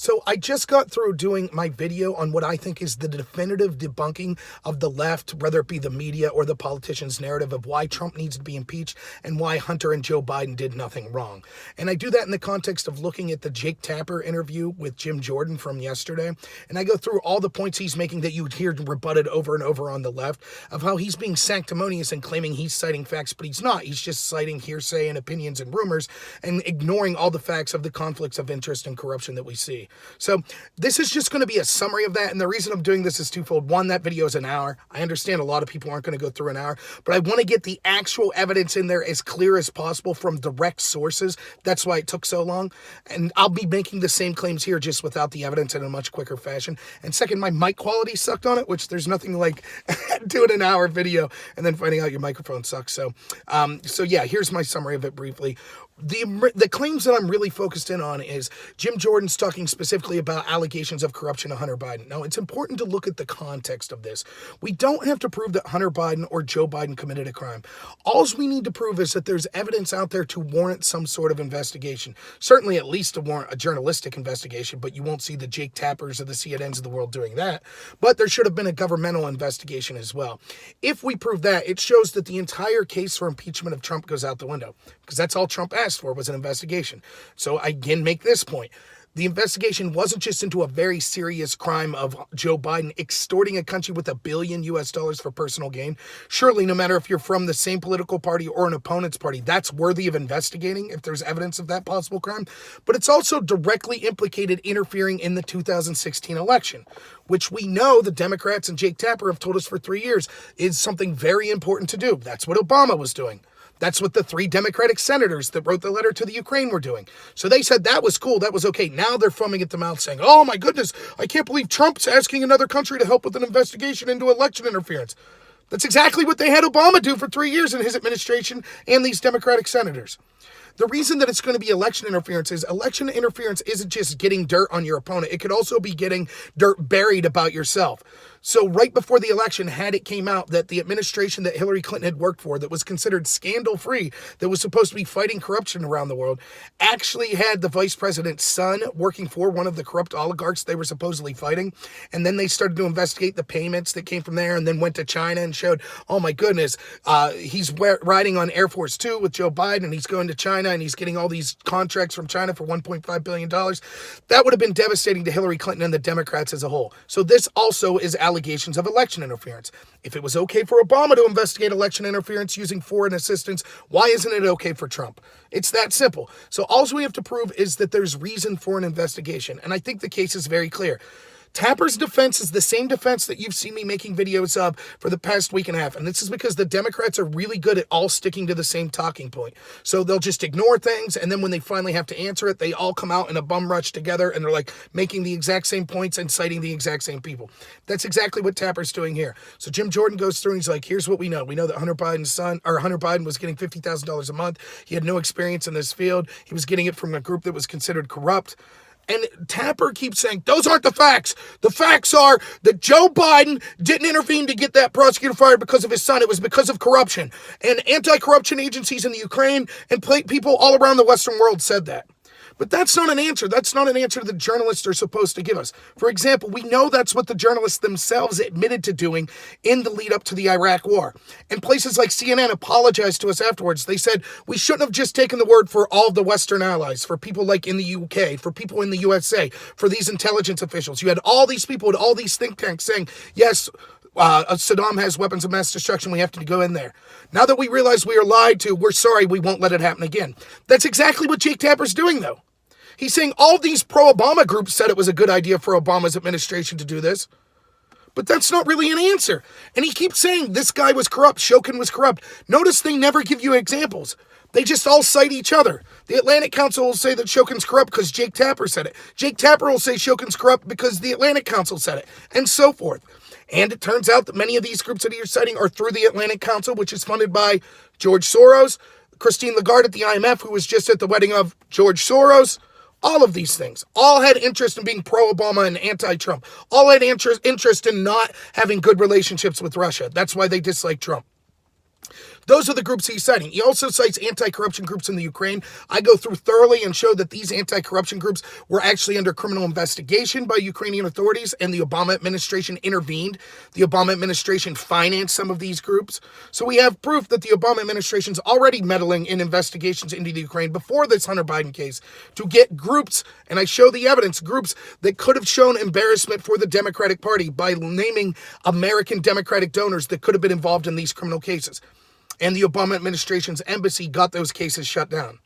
So I just got through doing my video on what I think is the definitive debunking of the left, whether it be the media or the politicians' narrative of why Trump needs to be impeached and why Hunter and Joe Biden did nothing wrong. And I do that in the context of looking at the Jake Tapper interview with Jim Jordan from yesterday. And I go through all the points he's making that you would hear rebutted over and over on the left of how he's being sanctimonious and claiming he's citing facts, but he's not. He's just citing hearsay and opinions and rumors and ignoring all the facts of the conflicts of interest and corruption that we see. So this is just going to be a summary of that. And the reason I'm doing this is twofold. One, that video is an hour. I understand a lot of people aren't going to go through an hour, but I want to get the actual evidence in there as clear as possible from direct sources. That's why it took so long. And I'll be making the same claims here just without the evidence in a much quicker fashion. And second, my mic quality sucked on it, which there's nothing like doing an hour video and then finding out your microphone sucks. So yeah, here's my summary of it briefly. The claims that I'm really focused in on is Jim Jordan's talking specifically about allegations of corruption of Hunter Biden. Now, it's important to look at the context of this. We don't have to prove that Hunter Biden or Joe Biden committed a crime. All we need to prove is that there's evidence out there to warrant some sort of investigation. Certainly at least to warrant a journalistic investigation, but you won't see the Jake Tappers or the CNNs of the world doing that. But there should have been a governmental investigation as well. If we prove that, it shows that the entire case for impeachment of Trump goes out the window, because that's all Trump asked for was an investigation. So I again make this point. The investigation wasn't just into a very serious crime of Joe Biden extorting a country with $1 billion for personal gain. Surely, no matter if you're from the same political party or an opponent's party, that's worthy of investigating if there's evidence of that possible crime. But it's also directly implicated interfering in the 2016 election, which we know the Democrats and Jake Tapper have told us for 3 years is something very important to do. That's what Obama was doing. That's what the 3 Democratic senators that wrote the letter to the Ukraine were doing. So they said that was cool, that was okay. Now they're foaming at the mouth saying, oh my goodness, I can't believe Trump's asking another country to help with an investigation into election interference. That's exactly what they had Obama do for 3 years in his administration and these Democratic senators. The reason that it's going to be election interference isn't just getting dirt on your opponent. It could also be getting dirt buried about yourself. So right before the election, had it came out that the administration that Hillary Clinton had worked for, that was considered scandal-free, that was supposed to be fighting corruption around the world, actually had the vice president's son working for one of the corrupt oligarchs they were supposedly fighting. And then they started to investigate the payments that came from there and then went to China and showed, oh my goodness, he's riding on Air Force Two with Joe Biden and he's going to China and he's getting all these contracts from China for $1.5 billion. That would have been devastating to Hillary Clinton and the Democrats as a whole. So this also is allegations of election interference. If it was okay for Obama to investigate election interference using foreign assistance, why isn't it okay for Trump? It's that simple. So all we have to prove is that there's reason for an investigation. And I think the case is very clear. Tapper's defense is the same defense that you've seen me making videos of for the past week and a half. And this is because the Democrats are really good at all sticking to the same talking point. So they'll just ignore things. And then when they finally have to answer it, they all come out in a bum rush together. And they're like making the exact same points and citing the exact same people. That's exactly what Tapper's doing here. So Jim Jordan goes through and he's like, here's what we know. We know that Hunter Biden was getting $50,000 a month. He had no experience in this field. He was getting it from a group that was considered corrupt. And Tapper keeps saying, those aren't the facts. The facts are that Joe Biden didn't intervene to get that prosecutor fired because of his son. It was because of corruption. And anti-corruption agencies in the Ukraine and people all around the Western world said that. But that's not an answer. That's not an answer that journalists are supposed to give us. For example, we know that's what the journalists themselves admitted to doing in the lead up to the Iraq war. And places like CNN apologized to us afterwards. They said we shouldn't have just taken the word for all of the Western allies, for people like in the UK, for people in the USA, for these intelligence officials. You had all these people with all these think tanks saying, yes, Saddam has weapons of mass destruction. We have to go in there. Now that we realize we are lied to, we're sorry. We won't let it happen again. That's exactly what Jake Tapper's doing, though. He's saying all these pro-Obama groups said it was a good idea for Obama's administration to do this. But that's not really an answer. And he keeps saying this guy was corrupt, Shokin was corrupt. Notice they never give you examples. They just all cite each other. The Atlantic Council will say that Shokin's corrupt because Jake Tapper said it. Jake Tapper will say Shokin's corrupt because the Atlantic Council said it, and so forth. And it turns out that many of these groups that you're citing are through the Atlantic Council, which is funded by George Soros, Christine Lagarde at the IMF, who was just at the wedding of George Soros. All of these things, all had interest in being pro-Obama and anti-Trump. All had interest in not having good relationships with Russia. That's why they dislike Trump. Those are the groups he's citing. He also cites anti-corruption groups in the Ukraine. I go through thoroughly and show that these anti-corruption groups were actually under criminal investigation by Ukrainian authorities, and the Obama administration intervened. The Obama administration financed some of these groups. So we have proof that the Obama administration's already meddling in investigations into the Ukraine before this Hunter Biden case to get groups, and I show the evidence, groups that could have shown embarrassment for the Democratic Party by naming American Democratic donors that could have been involved in these criminal cases. And the Obama administration's embassy got those cases shut down.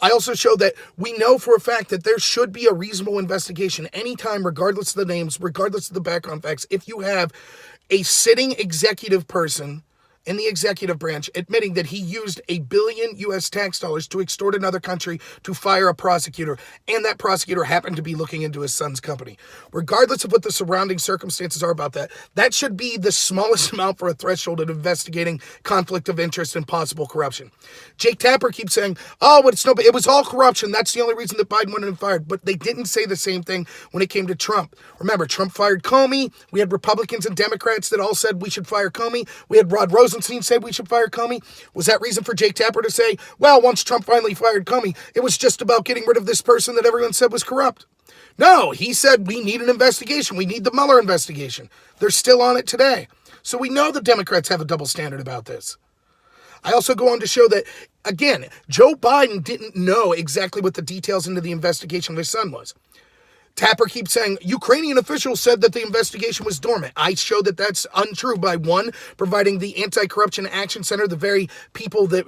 I also show that we know for a fact that there should be a reasonable investigation anytime, regardless of the names, regardless of the background facts, if you have a sitting executive person in the executive branch admitting that he used $1 billion US tax dollars to extort another country to fire a prosecutor, and that prosecutor happened to be looking into his son's company. Regardless of what the surrounding circumstances are about that, that should be the smallest amount for a threshold in investigating conflict of interest and possible corruption. Jake Tapper keeps saying, oh, it was all corruption. That's the only reason that Biden went and fired. But they didn't say the same thing when it came to Trump. Remember, Trump fired Comey. We had Republicans and Democrats that all said we should fire Comey. We had Rod Rosenstein said we should fire Comey. Was that reason for Jake Tapper to say, well, once Trump finally fired Comey, it was just about getting rid of this person that everyone said was corrupt? No, he said we need an investigation. We need the Mueller investigation. They're still on it today. So we know the Democrats have a double standard about this. I also go on to show that, again, Joe Biden didn't know exactly what the details into the investigation of his son was. Tapper keeps saying Ukrainian officials said that the investigation was dormant. I show that that's untrue by, one, providing the Anti-Corruption Action Center, the very people that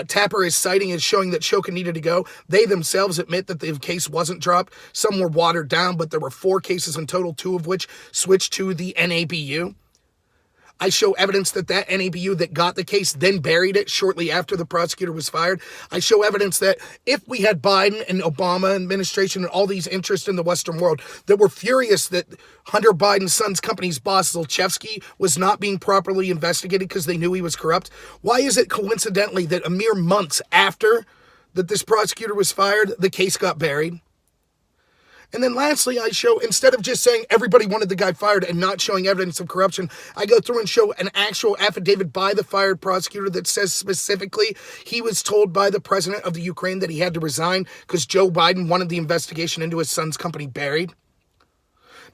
Tapper is citing as showing that Shokin needed to go. They themselves admit that the case wasn't dropped. Some were watered down, but there were 4 cases in total, 2 of which switched to the NABU. I show evidence that NABU that got the case then buried it shortly after the prosecutor was fired. I show evidence that if we had Biden and Obama administration and all these interests in the Western world that were furious that Hunter Biden's son's company's boss, Zlochevsky, was not being properly investigated because they knew he was corrupt, why is it coincidentally that a mere months after that this prosecutor was fired, the case got buried? And then lastly, I show, instead of just saying everybody wanted the guy fired and not showing evidence of corruption, I go through and show an actual affidavit by the fired prosecutor that says specifically he was told by the president of the Ukraine that he had to resign because Joe Biden wanted the investigation into his son's company buried.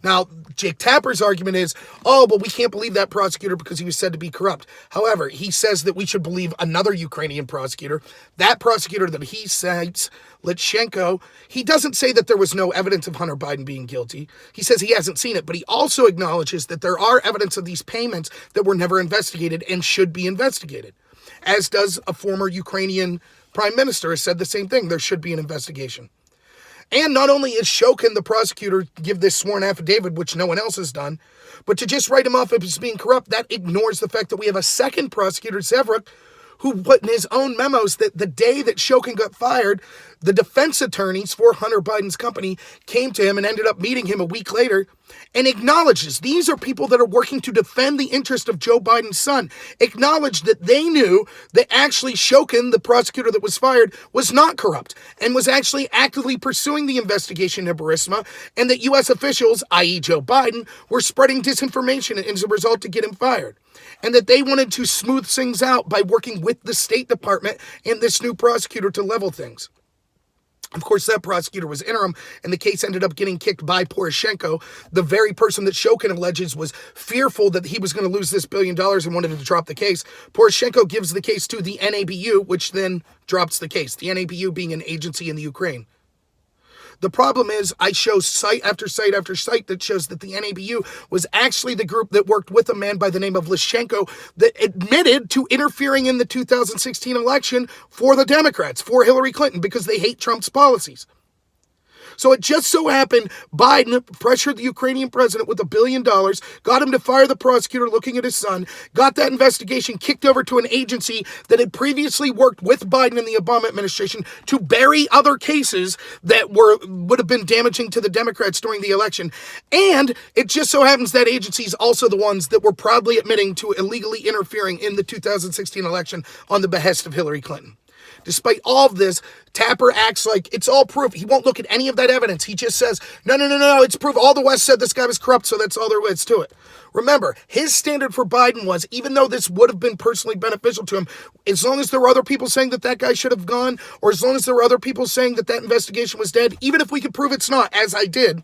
Now, Jake Tapper's argument is, oh, well, we can't believe that prosecutor because he was said to be corrupt. However, he says that we should believe another Ukrainian prosecutor. That prosecutor that he cites, Litchenko, he doesn't say that there was no evidence of Hunter Biden being guilty. He says he hasn't seen it, but he also acknowledges that there are evidence of these payments that were never investigated and should be investigated. As does a former Ukrainian prime minister has said the same thing. There should be an investigation. And not only is Shokin, the prosecutor, give this sworn affidavit, which no one else has done, but to just write him off as being corrupt, that ignores the fact that we have a second prosecutor, Sevruk, who put in his own memos that the day that Shokin got fired, the defense attorneys for Hunter Biden's company came to him and ended up meeting him a week later and acknowledges these are people that are working to defend the interest of Joe Biden's son, acknowledged that they knew that actually Shokin, the prosecutor that was fired, was not corrupt and was actually actively pursuing the investigation into Burisma, and that U.S. officials, i.e. Joe Biden, were spreading disinformation as a result to get him fired, and that they wanted to smooth things out by working with the State Department and this new prosecutor to level things. Of course, that prosecutor was interim, and the case ended up getting kicked by Poroshenko, the very person that Shokin alleges was fearful that he was going to lose this $1 billion and wanted to drop the case. Poroshenko gives the case to the NABU, which then drops the case, the NABU being an agency in the Ukraine. The problem is I show site after site after site that shows that the NABU was actually the group that worked with a man by the name of Lishchenko that admitted to interfering in the 2016 election for the Democrats, for Hillary Clinton, because they hate Trump's policies. So it just so happened Biden pressured the Ukrainian president with $1 billion, got him to fire the prosecutor looking at his son, got that investigation kicked over to an agency that had previously worked with Biden and the Obama administration to bury other cases that would have been damaging to the Democrats during the election. And it just so happens that agency is also the ones that were proudly admitting to illegally interfering in the 2016 election on the behest of Hillary Clinton. Despite all of this, Tapper acts like it's all proof. He won't look at any of that evidence. He just says, no, it's proof. All the West said this guy was corrupt, so that's all there is to it. Remember, his standard for Biden was, even though this would have been personally beneficial to him, as long as there were other people saying that that guy should have gone, or as long as there were other people saying that that investigation was dead, even if we could prove it's not, as I did,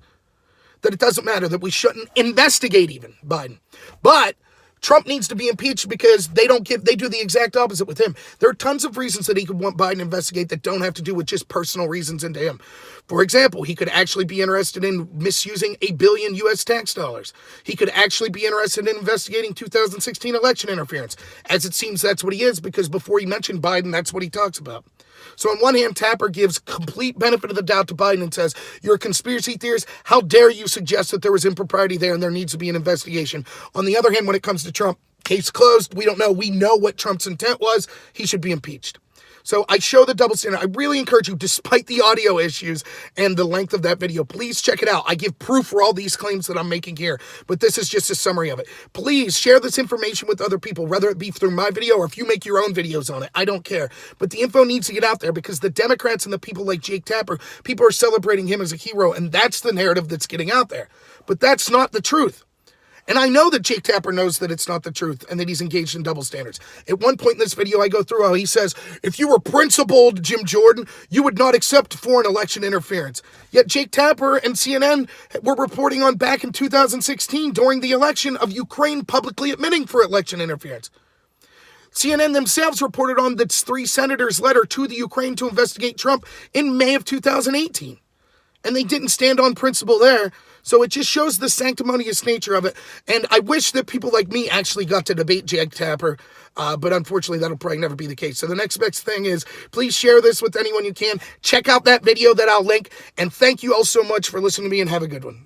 that it doesn't matter, that we shouldn't investigate even Biden. But Trump needs to be impeached because they do the exact opposite with him. There are tons of reasons that he could want Biden to investigate that don't have to do with just personal reasons into him. For example, he could actually be interested in misusing $1 billion U.S. tax dollars. He could actually be interested in investigating 2016 election interference, as it seems that's what he is, because before he mentioned Biden, that's what he talks about. So on one hand, Tapper gives complete benefit of the doubt to Biden and says, you're a conspiracy theorist. How dare you suggest that there was impropriety there and there needs to be an investigation? On the other hand, when it comes to Trump, case closed. We don't know. We know what Trump's intent was. He should be impeached. So I show the double standard. I really encourage you, despite the audio issues and the length of that video, please check it out. I give proof for all these claims that I'm making here, but this is just a summary of it. Please share this information with other people, whether it be through my video or if you make your own videos on it. I don't care. But the info needs to get out there because the Democrats and the people like Jake Tapper, people are celebrating him as a hero, and that's the narrative that's getting out there. But that's not the truth. And I know that Jake Tapper knows that it's not the truth and that he's engaged in double standards. At one point in this video, I go through how he says, if you were principled, Jim Jordan, you would not accept foreign election interference. Yet Jake Tapper and CNN were reporting on back in 2016 during the election of Ukraine publicly admitting for election interference. CNN themselves reported on the 3 senators' letter to the Ukraine to investigate Trump in May of 2018. And they didn't stand on principle there. So it just shows the sanctimonious nature of it. And I wish that people like me actually got to debate Jake Tapper. But unfortunately, that'll probably never be the case. So the next best thing is, please share this with anyone you can. Check out that video that I'll link. And thank you all so much for listening to me, and have a good one.